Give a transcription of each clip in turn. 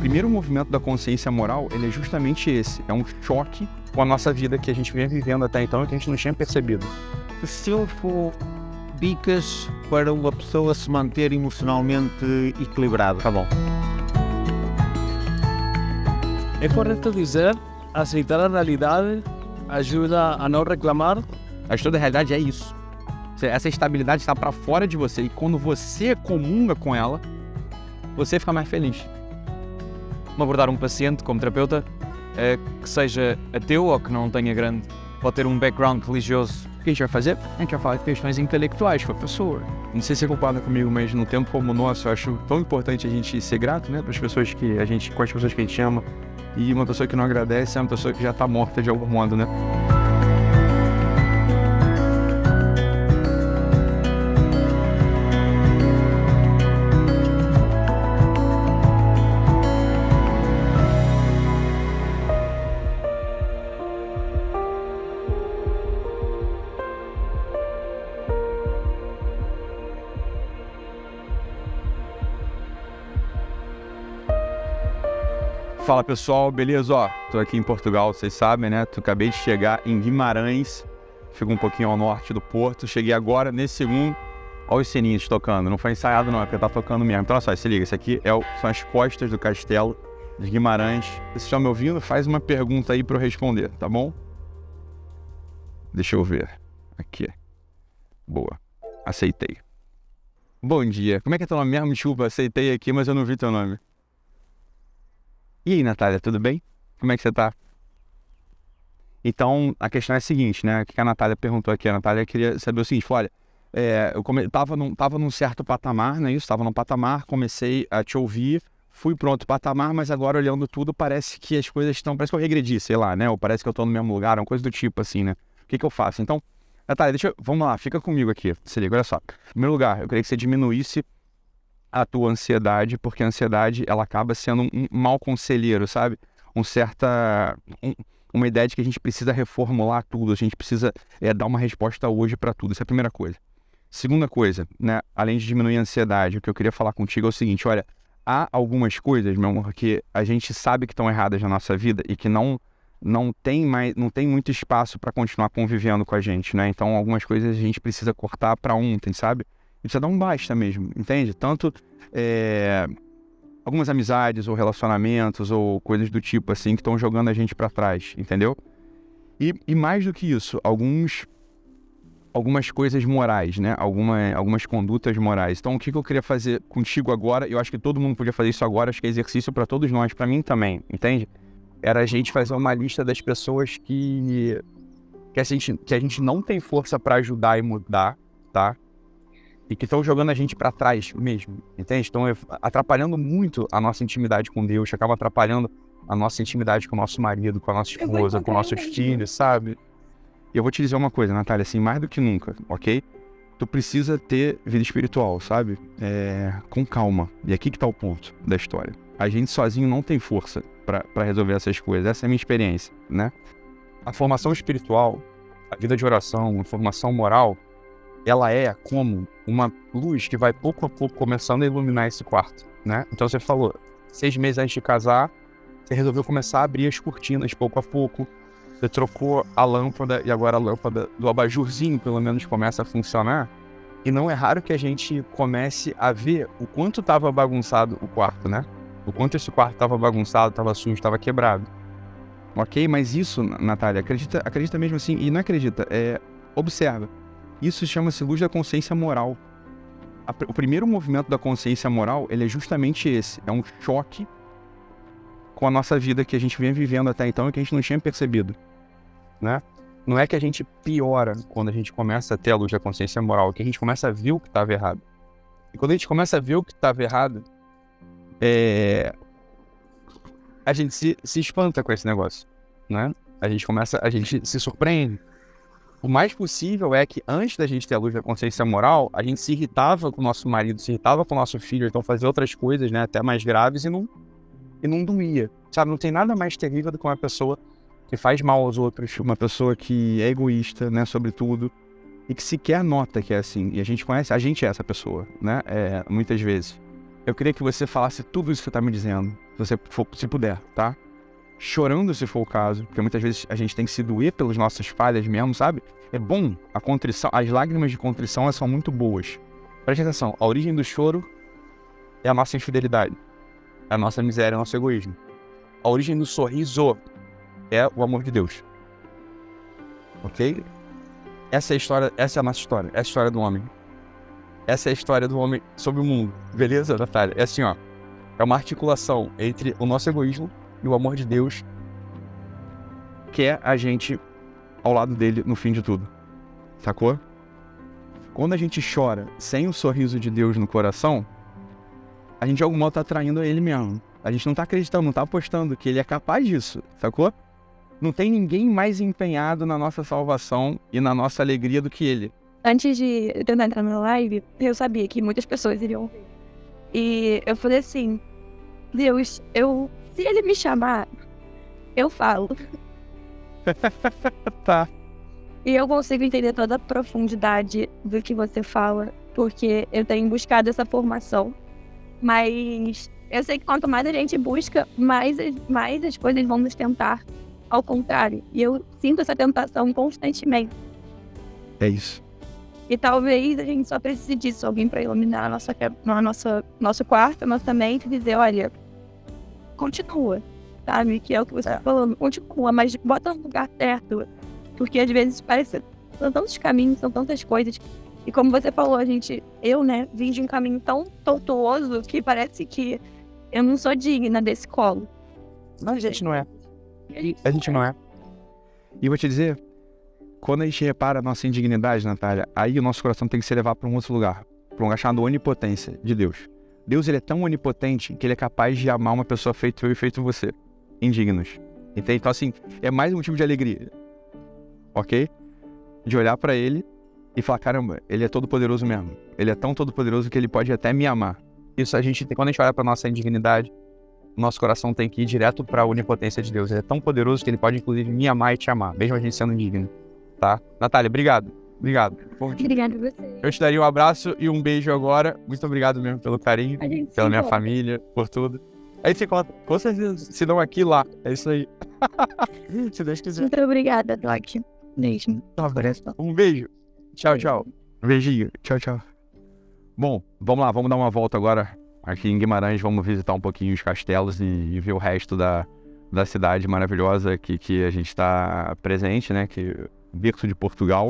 primeiro movimento da consciência moral, ele é justamente esse. É um choque com a nossa vida que a gente vem vivendo até então e que a gente não tinha percebido. 5 dicas para uma pessoa se manter emocionalmente equilibrada. Tá bom. É correto dizer, aceitar a realidade ajuda a não reclamar? A história da realidade é isso. Essa estabilidade está para fora de você e quando você comunga com ela, você fica mais feliz. Vamos abordar um paciente como terapeuta que seja ateu ou que não tenha grande, pode ter um background religioso. O que a gente vai fazer? A gente vai falar de questões intelectuais com a pessoa. Não sei se você concorda comigo, mas num tempo como o nosso, eu acho tão importante a gente ser grato, né, com as pessoas que a gente ama. E uma pessoa que não agradece é uma pessoa que já está morta de algum modo, né? Fala pessoal, beleza? Ó, tô aqui em Portugal, vocês sabem, né? Acabei de chegar em Guimarães, fico um pouquinho ao norte do Porto. Cheguei agora, nesse segundo, olha os sininhos tocando. Não foi ensaiado não, é porque tá tocando mesmo. Então olha só, se liga, isso aqui são as costas do castelo de Guimarães. Se vocês estão me ouvindo, faz uma pergunta aí pra eu responder, tá bom? Deixa eu ver. Aqui. Boa. Aceitei. Bom dia. Como é que é teu nome mesmo? Desculpa, aceitei aqui, mas eu não vi teu nome. E aí, Natália, tudo bem? Como é que você tá? Então, a questão é a seguinte, né? O que a Natália perguntou aqui? A Natália queria saber o seguinte, falou, olha, eu tava num certo patamar, não é isso? Tava num patamar, comecei a te ouvir, fui para outro patamar, mas agora olhando tudo, parece que as coisas parece que eu regredi, sei lá, né? Ou parece que eu tô no mesmo lugar, uma coisa do tipo assim, né? O que eu faço? Então, Natália, vamos lá, fica comigo aqui, se liga, olha só. Em primeiro lugar, eu queria que você diminuísse a tua ansiedade, porque a ansiedade, ela acaba sendo um mau conselheiro, sabe? Uma ideia de que a gente precisa reformular tudo, a gente precisa dar uma resposta hoje para tudo. Essa é a primeira coisa. Segunda coisa, né? Além de diminuir a ansiedade, o que eu queria falar contigo é o seguinte, olha, há algumas coisas, meu amor, que a gente sabe que estão erradas na nossa vida e que não tem muito espaço para continuar convivendo com a gente, né? Então, algumas coisas a gente precisa cortar para ontem, sabe? E precisa dar um basta mesmo, entende? Tanto algumas amizades ou relacionamentos ou coisas do tipo assim que estão jogando a gente para trás, entendeu? E mais do que isso, algumas coisas morais, né? Algumas condutas morais. Então, o que eu queria fazer contigo agora, eu acho que todo mundo podia fazer isso agora, acho que é exercício para todos nós, para mim também, entende? Era a gente fazer uma lista das pessoas que a gente não tem força para ajudar e mudar, tá? E que estão jogando a gente para trás mesmo, entende? Estão atrapalhando muito a nossa intimidade com Deus, acabam atrapalhando a nossa intimidade com o nosso marido, com a nossa esposa, com nossos filhos, sabe? E eu vou te dizer uma coisa, Natália, assim, mais do que nunca, ok? Tu precisa ter vida espiritual, sabe? Com calma. E aqui que tá o ponto da história. A gente sozinho não tem força para resolver essas coisas. Essa é a minha experiência, né? A formação espiritual, a vida de oração, a formação moral, ela é como uma luz que vai pouco a pouco começando a iluminar esse quarto, né? Então você falou, 6 meses antes de casar, você resolveu começar a abrir as cortinas pouco a pouco, você trocou a lâmpada e agora a lâmpada do abajurzinho pelo menos começa a funcionar. E não é raro que a gente comece a ver o quanto estava bagunçado o quarto, né? O quanto esse quarto estava bagunçado, estava sujo, estava quebrado. Ok? Mas isso, Natália, acredita mesmo assim, e não acredita, observa. Isso chama-se luz da consciência moral. O primeiro movimento da consciência moral, ele é justamente esse. É um choque com a nossa vida que a gente vem vivendo até então e que a gente não tinha percebido, né? Não é que a gente piora quando a gente começa a ter a luz da consciência moral, é que a gente começa a ver o que estava errado. E quando a gente começa a ver o que estava errado, a gente se espanta com esse negócio, né? A gente se surpreende. O mais possível é que antes da gente ter a luz da consciência moral, a gente se irritava com o nosso marido, se irritava com o nosso filho, então fazia outras coisas, né, até mais graves e não doía, sabe? Não tem nada mais terrível do que uma pessoa que faz mal aos outros, uma pessoa que é egoísta, né, sobretudo, e que sequer nota que é assim. E a gente é essa pessoa, né, muitas vezes. eu queria que você falasse tudo isso que você tá me dizendo, se puder, tá? Chorando se for o caso, porque muitas vezes a gente tem que se doer pelas nossas falhas mesmo, sabe? É bom, a contrição, as lágrimas de contrição, elas são muito boas. Preste atenção, a origem do choro é a nossa infidelidade, é a nossa miséria, é o nosso egoísmo. A origem do sorriso é o amor de Deus. Ok? Essa é a nossa história, é a história do homem. Essa é a história do homem sobre o mundo, beleza, Natália? É assim, ó, é uma articulação entre o nosso egoísmo e o amor de Deus, que é a gente ao lado dele no fim de tudo, sacou? Quando a gente chora sem o sorriso de Deus no coração, a gente de algum modo tá traindo ele mesmo. A gente não tá acreditando, não tá apostando que ele é capaz disso, sacou? Não tem ninguém mais empenhado na nossa salvação e na nossa alegria do que ele. Antes de eu tentar entrar na live, eu sabia que muitas pessoas iriam ver. E eu falei assim, Deus, se ele me chamar, eu falo. Tá. E eu consigo entender toda a profundidade do que você fala, porque eu tenho buscado essa formação. Mas eu sei que quanto mais a gente busca, mais as coisas vão nos tentar ao contrário. E eu sinto essa tentação constantemente. É isso. E talvez a gente só precise disso, alguém para iluminar nosso quarto, a nossa mente, e dizer, olha, continua, sabe? Que é o que você está falando, continua, mas bota no lugar certo. Porque às vezes parece, são tantos caminhos, são tantas coisas. E como você falou, eu, vim de um caminho tão tortuoso que parece que eu não sou digna desse colo. Mas a gente não é. A gente não é. E vou te dizer, quando a gente repara a nossa indignidade, Natália, aí o nosso coração tem que se levar para um outro lugar, para um lugar chamado onipotência de Deus. Deus, ele é tão onipotente que ele é capaz de amar uma pessoa feito eu e feito você, indignos. Entende? Então, assim, é mais um motivo de alegria, ok? De olhar para ele e falar, caramba, ele é todo poderoso mesmo. Ele é tão todo poderoso que ele pode até me amar. Isso quando a gente olha para nossa indignidade, nosso coração tem que ir direto para a onipotência de Deus. Ele é tão poderoso que ele pode, inclusive, me amar e te amar, mesmo a gente sendo indigno. Tá? Natália, obrigado. Obrigado. Obrigada a você. Eu te daria um abraço e um beijo agora. Muito obrigado mesmo pelo carinho, pela minha família, por tudo. Aí você conta, com certeza, se não aqui, lá. É isso aí. Se Deus quiser. Muito obrigada, Doc. Beijo. Um beijo. Tchau, tchau. Um beijinho. Tchau, tchau. Bom, vamos lá, vamos dar uma volta agora aqui em Guimarães. Vamos visitar um pouquinho os castelos e ver o resto da cidade maravilhosa que a gente está presente, né? Que Berço de Portugal.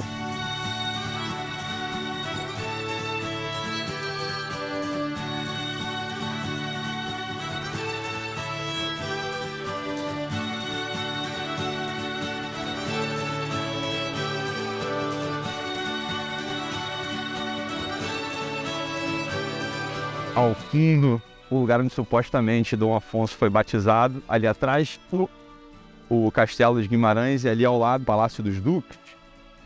Ao fundo, o lugar onde supostamente Dom Afonso foi batizado, ali atrás, o Castelo de Guimarães, e ali ao lado, o Palácio dos Duques,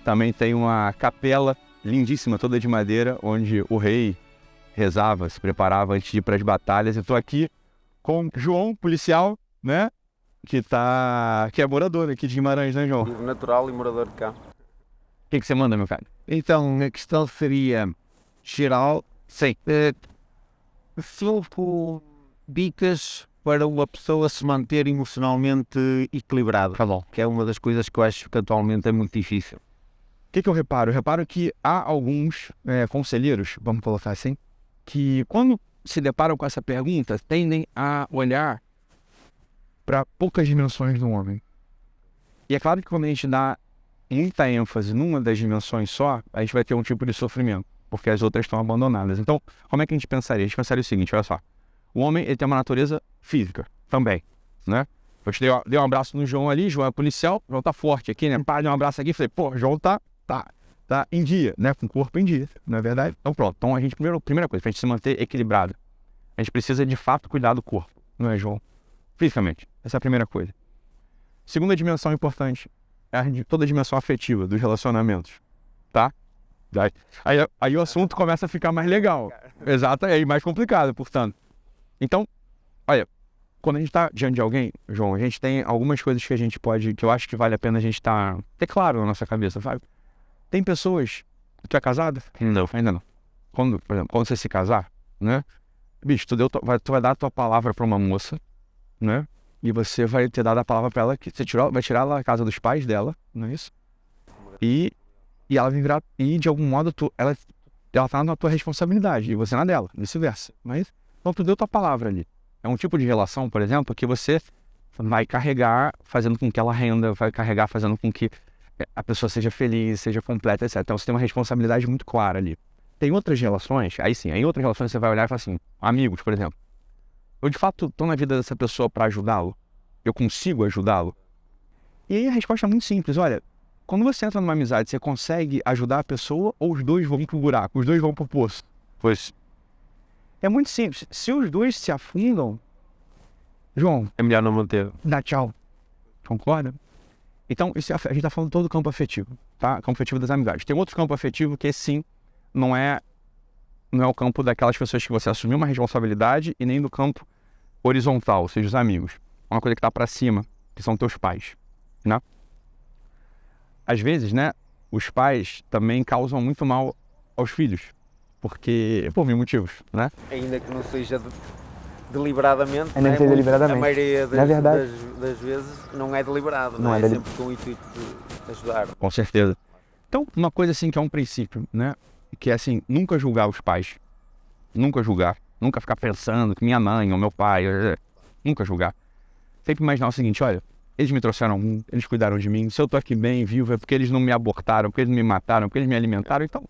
também tem uma capela lindíssima, toda de madeira, onde o rei rezava, se preparava antes de ir para as batalhas. Eu estou aqui com João, policial, né? Que é morador aqui de Guimarães, né, João? Natural e morador de cá. O que você manda, meu cara? Então, a questão seria geral. Sim. 5 dicas para uma pessoa se manter emocionalmente equilibrada. Tá bom. Que é uma das coisas que eu acho que atualmente é muito difícil. O que eu reparo? Eu reparo que há alguns conselheiros, vamos colocar assim, que quando se deparam com essa pergunta, tendem a olhar para poucas dimensões do homem. E é claro que quando a gente dá muita ênfase numa das dimensões só, a gente vai ter um tipo de sofrimento, porque as outras estão abandonadas. Então, como é que a gente pensaria? A gente pensaria o seguinte, olha só. O homem, ele tem uma natureza física também, né? Eu te dei um abraço no João ali, João é policial, João tá forte aqui, né? Pá, dei um abraço aqui, falei, pô, João tá em dia, né? Com o corpo em dia, não é verdade? Então pronto, então a gente, primeira coisa, pra gente se manter equilibrado, a gente precisa de fato cuidar do corpo, não é, João? Fisicamente, essa é a primeira coisa. Segunda dimensão importante, é toda a dimensão afetiva dos relacionamentos, tá? Aí o assunto começa a ficar mais legal. Exato, aí mais complicado, portanto. Então, olha, quando a gente tá diante de alguém, João, a gente tem algumas coisas que a gente pode, que eu acho que vale a pena a gente ter claro na nossa cabeça, sabe? Tem pessoas... Tu é casado? Não. Ainda não. Por exemplo, quando você se casar, né? bicho, tu vai dar a tua palavra pra uma moça, né? E você vai ter dado a palavra pra ela que você vai tirar ela da casa dos pais dela, não é isso? E ela vai virar, e de algum modo ela tá na tua responsabilidade, e você na dela, vice-versa, não é isso? Então tu deu tua palavra ali. É um tipo de relação, por exemplo, que você vai carregar fazendo com que ela renda, vai carregar fazendo com que a pessoa seja feliz, seja completa, etc. Então você tem uma responsabilidade muito clara ali. Tem outras relações, aí sim, em outras relações você vai olhar e falar assim, amigos, por exemplo. Eu de fato tô na vida dessa pessoa para ajudá-lo? Eu consigo ajudá-lo? E aí a resposta é muito simples, olha, quando você entra numa amizade, você consegue ajudar a pessoa ou os dois vão pro buraco, os dois vão pro poço? Pois é muito simples, se os dois se afundam, João, É melhor não manter. dá tchau. Concorda? Então, a gente tá falando todo do campo afetivo, tá? Campo afetivo das amizades. Tem outro campo afetivo que, sim, não é o campo daquelas pessoas que você assumiu uma responsabilidade e nem do campo horizontal, ou seja, os amigos. É uma coisa que tá pra cima, que são teus pais, né? Às vezes, né, os pais também causam muito mal aos filhos, porque, por mil motivos, né? Ainda que não seja deliberadamente, Ainda que seja deliberadamente. a maioria Na verdade. das vezes não é deliberado, Não não é é sempre com o intuito de ajudar. Com certeza. Então, uma coisa assim que é um princípio, né? Que é assim, nunca julgar os pais. Nunca julgar. Nunca ficar pensando que minha mãe ou meu pai... Nunca julgar. Sempre imaginar o seguinte, olha, eles me trouxeram eles cuidaram de mim. Se eu tô aqui bem, vivo, é porque eles não me abortaram, porque eles não me mataram, porque eles me alimentaram. Então,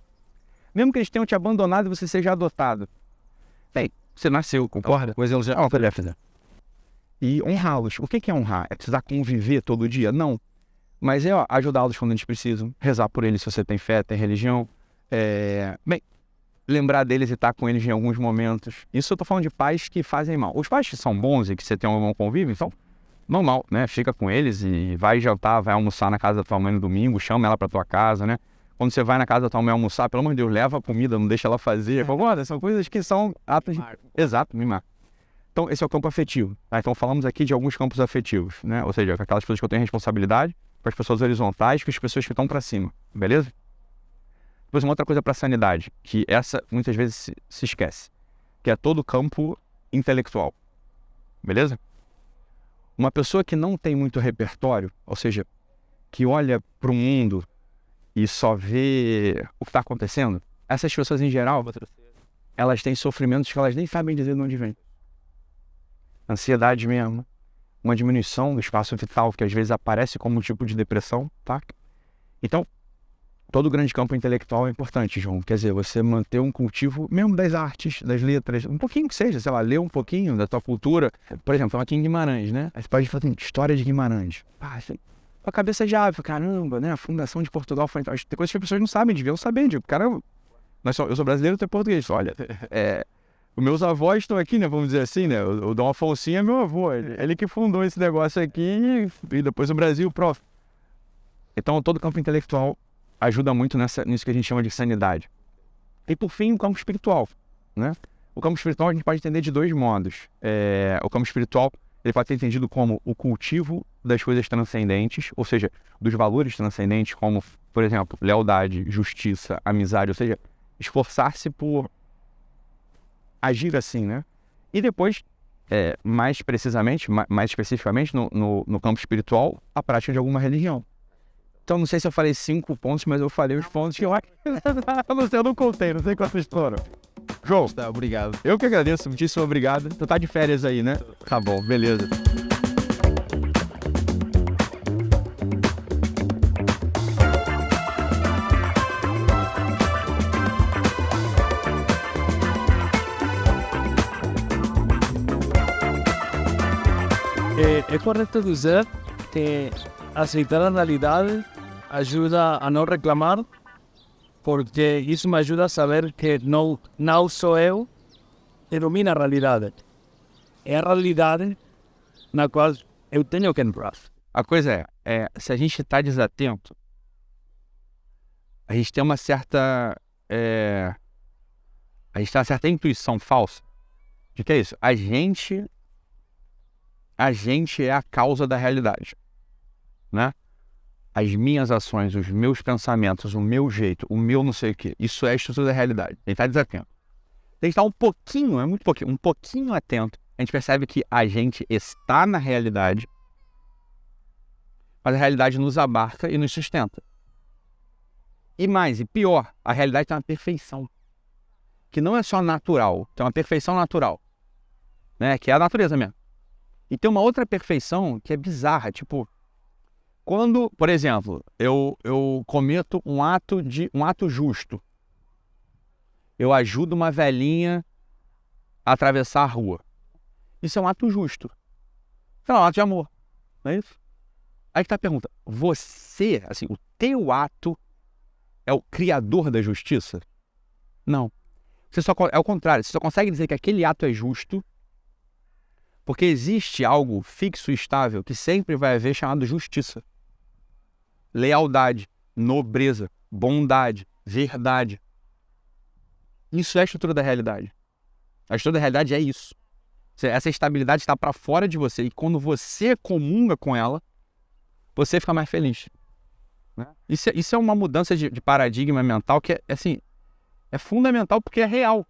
mesmo que eles tenham te abandonado e você seja adotado, bem, você nasceu, concorda? Pois eles já fazer. E honrá-los. O que é honrar? É precisar conviver todo dia? Não. Mas é ajudá-los quando eles precisam, rezar por eles se você tem fé, tem religião. Bem, lembrar deles e estar com eles em alguns momentos. Isso eu tô falando de pais que fazem mal. Os pais que são bons e que você tem um bom convívio, então, normal, né? Fica com eles e vai jantar, vai almoçar na casa da tua mãe no domingo, chama ela pra tua casa, né? Quando você vai na casa da tua mãe almoçar, pelo amor de Deus, leva a comida, não deixa ela fazer. Concorda? São coisas que são atos de... Exato, mimar. Então, esse é o campo afetivo. Tá? Então, falamos aqui de alguns campos afetivos, né? Ou seja, aquelas pessoas que eu tenho responsabilidade, com as pessoas horizontais, com as pessoas que estão para cima, beleza? Depois uma outra coisa para sanidade, que essa muitas vezes se esquece, que é todo o campo intelectual, beleza? Uma pessoa que não tem muito repertório, ou seja, que olha para o mundo e só vê o que está acontecendo, essas pessoas em geral, elas têm sofrimentos que elas nem sabem dizer de onde vem. Ansiedade mesmo, uma diminuição do espaço vital, que às vezes aparece como um tipo de depressão, tá? Então, todo grande campo intelectual é importante, João. Quer dizer, você manter um cultivo, mesmo das artes, das letras, um pouquinho que seja, sei lá, ler um pouquinho da tua cultura. Por exemplo, estamos aqui em Guimarães, né? Aí você pode falar assim, história de Guimarães. Pá, assim, a cabeça já abre, caramba, né? A fundação de Portugal foi... Tem coisas que as pessoas não sabem, deviam saber, tipo, caramba, eu sou brasileiro, tu é português. Olha, os meus avós estão aqui, né? Vamos dizer assim, né? O Dom Afonso é meu avô. Ele que fundou esse negócio aqui e depois o Brasil, prof. Então, todo campo intelectual ajuda muito nisso que a gente chama de sanidade. E, por fim, o campo espiritual, né? O campo espiritual a gente pode entender de dois modos. O campo espiritual ele pode ser entendido como o cultivo das coisas transcendentes, ou seja, dos valores transcendentes, como, por exemplo, lealdade, justiça, amizade, ou seja, esforçar-se por agir assim, né? E depois, mais precisamente, mais especificamente no campo espiritual, a prática de alguma religião. Então, não sei se eu falei 5 pontos, mas eu falei os pontos que eu acho. Eu não contei, não sei quantos foram. João, Está, obrigado. eu que agradeço, muitíssimo obrigado. Tu tá de férias aí, né? Tá bom, beleza. Es correcto dizer que aceitar a realidade ajuda a não reclamar, porque isso me ajuda a saber que não sou eu que domina a realidade. É a realidade na qual eu tenho que entrar. A coisa se a gente tá desatento, a gente tem uma certa... a gente tem uma certa intuição falsa de que é isso. A gente é a causa da realidade, né? As minhas ações, os meus pensamentos, o meu jeito, o meu não sei o quê, isso é a estrutura da realidade. A gente tá desatento. a gente está um pouquinho, é muito pouquinho, um pouquinho atento, a gente percebe que a gente está na realidade, mas a realidade nos abarca e nos sustenta. E mais, e pior, a realidade tem uma perfeição, que não é só natural, tem uma perfeição natural, né? Que é a natureza mesmo. E tem uma outra perfeição que é bizarra, tipo, quando, por exemplo, eu cometo um ato justo, eu ajudo uma velhinha a atravessar a rua. Isso é um ato justo. Então, é um ato de amor, não é isso? Aí que tá a pergunta, você, assim, o teu ato é o criador da justiça? Não. É o contrário, você só consegue dizer que aquele ato é justo porque existe algo fixo e estável que sempre vai haver chamado justiça. Lealdade, nobreza, bondade, verdade. Isso é a estrutura da realidade. A estrutura da realidade é isso. Essa estabilidade está para fora de você e quando você comunga com ela, você fica mais feliz. Né? Isso é uma mudança de paradigma mental que é fundamental porque é real.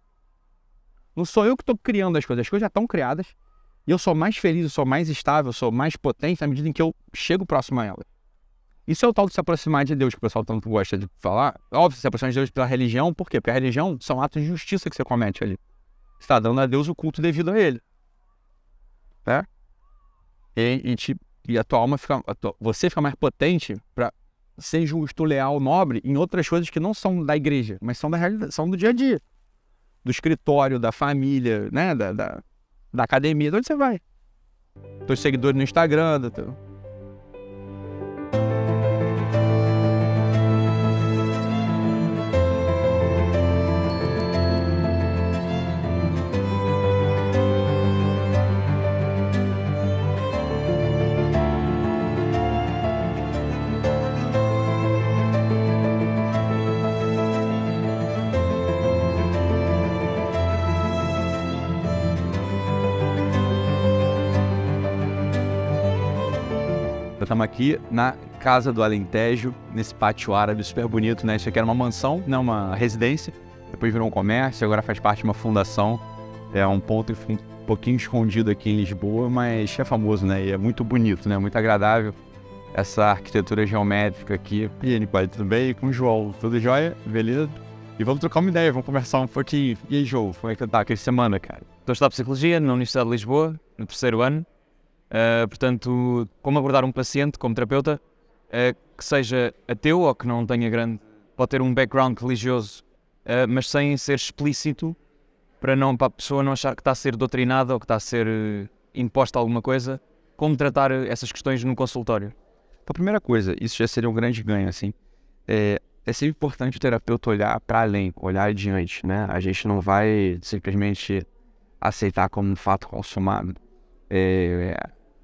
Não sou eu que estou criando as coisas já estão criadas e eu sou mais feliz, eu sou mais estável, eu sou mais potente na medida em que eu chego próximo a elas. Isso é o tal de se aproximar de Deus, que o pessoal tanto gosta de falar. Óbvio, se aproximar de Deus pela religião, por quê? Porque a religião são atos de justiça que você comete ali. Você está dando a Deus o culto devido a Ele. Né? E a tua alma você fica mais potente para ser justo, leal, nobre em outras coisas que não são da igreja, mas são da realidade, são do dia a dia. Do escritório, da família, né? Da academia, de onde você vai. Teus seguidores no Instagram, Estamos aqui na Casa do Alentejo, nesse pátio árabe super bonito, né? Isso aqui era uma mansão, né? Uma residência, depois virou um comércio, agora faz parte de uma fundação. É um ponto um pouquinho escondido aqui em Lisboa, mas é famoso, né? E é muito bonito, né? Muito agradável essa arquitetura geométrica aqui. E aí, Nicole, tudo bem? E com o João, tudo jóia? Beleza? E vamos trocar uma ideia, vamos conversar um pouquinho. E aí, João, como é que tá? Que semana, cara? Estou a estudar Psicologia na Universidade de Lisboa, no 3º ano. Portanto, como abordar um paciente como terapeuta que seja ateu ou que não tenha pode ter um background religioso, mas sem ser explícito para a pessoa não achar que está a ser doutrinada ou que está a ser imposta alguma coisa, como tratar essas questões no consultório. Então, a primeira coisa, isso já seria um grande ganho, assim, é sempre importante o terapeuta olhar para além, olhar adiante, né? A gente não vai simplesmente aceitar como um fato consumado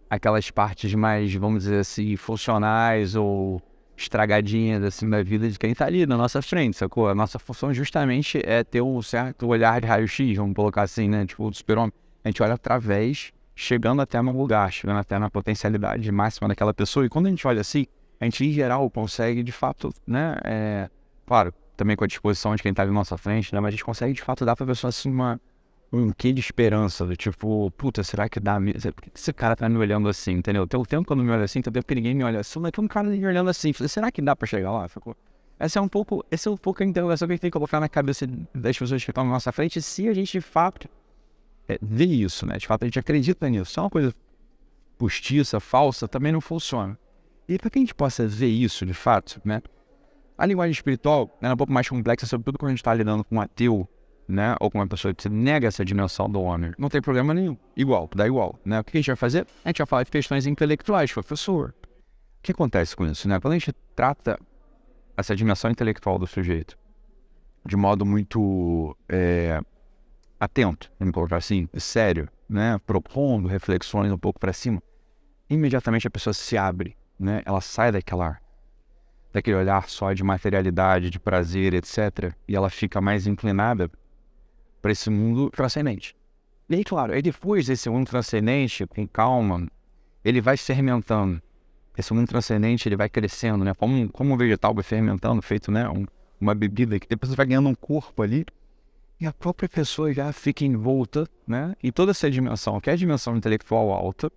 aquelas partes mais, vamos dizer assim, funcionais ou estragadinhas assim da vida de quem está ali na nossa frente, sacou? A nossa função justamente é ter um certo olhar de raio-x, vamos colocar assim, né? Tipo, do super-homem. A gente olha através, chegando até no lugar, chegando até na potencialidade máxima daquela pessoa. E quando a gente olha assim, a gente em geral consegue de fato, né? Claro, também com a disposição de quem está ali na nossa frente, né? Mas a gente consegue de fato dar para a pessoa assim um quê de esperança, do tipo, puta, será que dá mesmo? Por que esse cara tá me olhando assim, entendeu? Tem o tempo que eu não me olho assim, tem o tempo que ninguém me olha assim, mas tem um cara me olhando assim. Falei, será que dá pra chegar lá? Essa é um pouco a interrogação que a gente tem que colocar na cabeça das pessoas que estão na nossa frente, se a gente de fato vê isso, né? De fato a gente acredita nisso. Se é uma coisa postiça, falsa, também não funciona. E para que a gente possa ver isso de fato, né? A linguagem espiritual é um pouco mais complexa, sobretudo quando a gente está lidando com um ateu, né, ou com uma pessoa que nega essa dimensão do homem. Não tem problema nenhum. Dá igual, né? O que a gente vai fazer? A gente vai falar de questões intelectuais, professor. O que acontece com isso, né? Quando a gente trata essa dimensão intelectual do sujeito de modo muito atento, vamos colocar assim, sério, né? Propondo reflexões um pouco para cima, imediatamente a pessoa se abre, né? Ela sai daquele olhar só de materialidade, de prazer, etc. E ela fica mais inclinada para esse mundo transcendente. E aí, claro, depois desse mundo transcendente, com calma, ele vai se fermentando. Esse mundo transcendente, ele vai crescendo, né? Como um vegetal vai fermentando, feito, né? Uma bebida que depois vai ganhando um corpo ali. e a própria pessoa já fica envolta, né? E toda essa dimensão, que é a dimensão intelectual alta,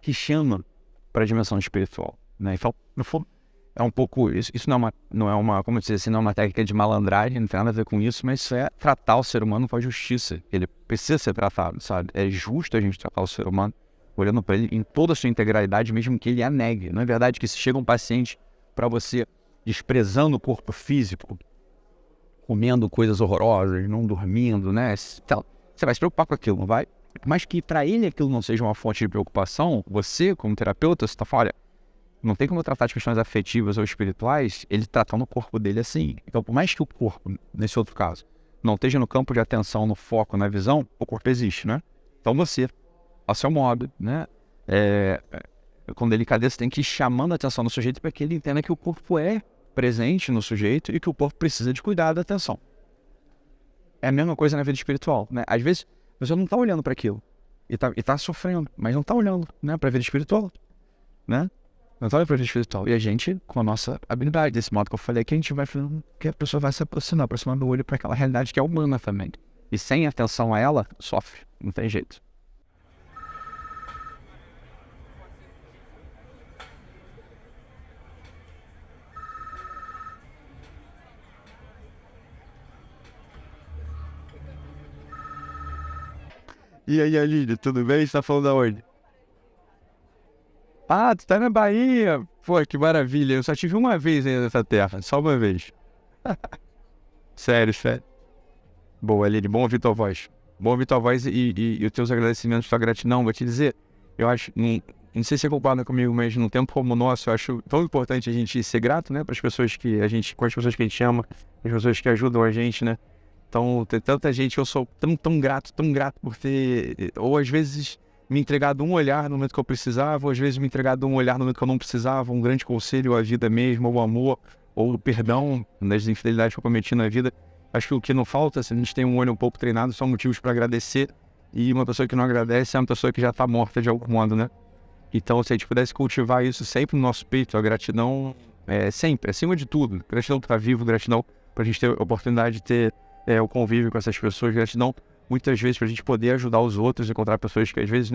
que chama para a dimensão espiritual, né? Então, no fundo, é um pouco isso. Isso não é uma, como dizer assim, não é uma técnica de malandragem, não tem nada a ver com isso, mas isso é tratar o ser humano com a justiça. Ele precisa ser tratado, sabe? É justo a gente tratar o ser humano olhando para ele em toda a sua integralidade, mesmo que ele a negue. Não é verdade que se chega um paciente para você desprezando o corpo físico, comendo coisas horrorosas, não dormindo, né? Então, você vai se preocupar com aquilo, não vai? Mas que para ele aquilo não seja uma fonte de preocupação, você, como terapeuta, você está falando, olha, não tem como tratar de questões afetivas ou espirituais, ele tratando o corpo dele assim. Então, por mais que o corpo, nesse outro caso, não esteja no campo de atenção, no foco, na visão, o corpo existe, né? Então você, ao seu modo, né? Com delicadeza, tem que ir chamando a atenção do sujeito para que ele entenda que o corpo é presente no sujeito e que o corpo precisa de cuidado e atenção. É a mesma coisa na vida espiritual, né? Às vezes, você não está olhando para aquilo e tá sofrendo, mas não está olhando, né, para a vida espiritual, né? Não está olhando para a vida espiritual. E a gente, com a nossa habilidade, desse modo que eu falei, que a gente vai falando que a pessoa vai se aproximando do olho para aquela realidade que é humana também. E sem atenção a ela, sofre, não tem jeito. E aí, Alírio, tudo bem? Você tá falando da onde? Ah, tu tá na Bahia? Pô, que maravilha. Eu só tive uma vez ainda nessa terra, só uma vez. Sério. Boa, Alírio, bom ouvir tua voz. Bom ouvir tua voz e os teus agradecimentos, tua gratidão. Vou te dizer, eu acho, não sei se você concorda comigo, mas num tempo como o nosso, eu acho tão importante a gente ser grato, né, com as pessoas que a gente ama, as pessoas que ajudam a gente, né? Então, tem tanta gente que eu sou tão grato por ter, ou às vezes me entregado um olhar no momento que eu precisava, ou às vezes me entregado um olhar no momento que eu não precisava, um grande conselho, a vida mesmo, ou o amor, ou o perdão das infidelidades que eu cometi na vida. Acho que o que não falta, se a gente tem um olho um pouco treinado, são motivos para agradecer, e uma pessoa que não agradece é uma pessoa que já está morta de algum modo, né? Então, se a gente pudesse cultivar isso sempre no nosso peito, a gratidão sempre, acima de tudo, gratidão por estar vivo, gratidão para a gente ter a oportunidade de ter o convívio com essas pessoas, gratidão muitas vezes para a gente poder ajudar os outros, encontrar pessoas que às vezes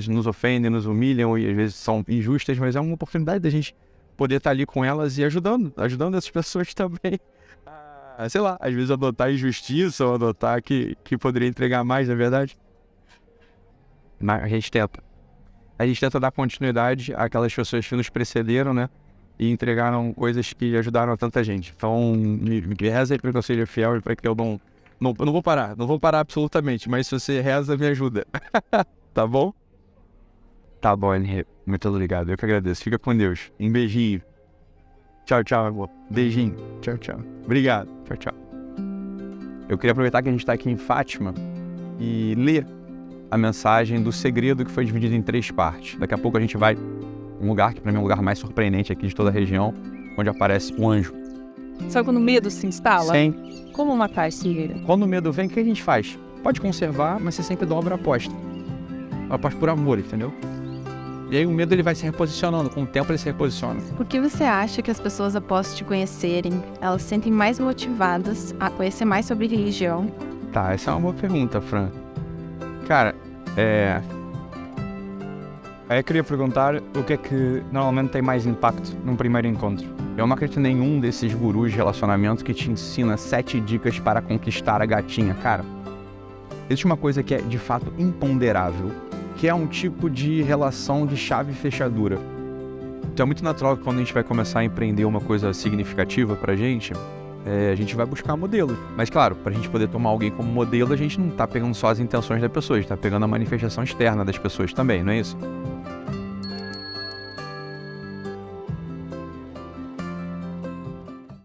nos ofendem, nos humilham e às vezes são injustas, mas é uma oportunidade da gente poder estar ali com elas e ajudando essas pessoas também a, sei lá, às vezes adotar injustiça ou adotar que poderia entregar mais, na verdade. Mas a gente tenta dar continuidade àquelas pessoas que nos precederam, né? E entregaram coisas que ajudaram a tanta gente. Então, reza aí para que eu seja fiel e para que eu não vou parar absolutamente, mas se você reza, me ajuda. Tá bom? Tá bom, Henrique. Muito obrigado, eu que agradeço. Fica com Deus. Um beijinho. Tchau, amor. Beijinho. Tchau. Obrigado. Tchau. Eu queria aproveitar que a gente está aqui em Fátima e ler a mensagem do segredo que foi dividido em 3 partes. Daqui a pouco a gente vai um lugar que para mim é um lugar mais surpreendente aqui de toda a região, onde aparece um anjo. Sabe quando o medo se instala? Sim. Como matar esse medo? Quando o medo vem, o que a gente faz? Pode conservar, mas você sempre dobra a aposta. A aposta por amor, entendeu? E aí o medo ele vai se reposicionando, com o tempo ele se reposiciona. Por que você acha que as pessoas, após te conhecerem, elas se sentem mais motivadas a conhecer mais sobre religião? Tá, essa é uma boa pergunta, Fran. Cara, Aí eu queria perguntar o que é que normalmente tem mais impacto num primeiro encontro. Eu não acredito em nenhum desses gurus de relacionamento que te ensina 7 dicas para conquistar a gatinha. Cara, existe uma coisa que é de fato imponderável, que é um tipo de relação de chave e fechadura. Então é muito natural que quando a gente vai começar a empreender uma coisa significativa pra gente, a gente vai buscar modelos. Mas claro, pra gente poder tomar alguém como modelo, a gente não tá pegando só as intenções da pessoa, a gente tá pegando a manifestação externa das pessoas também, não é isso?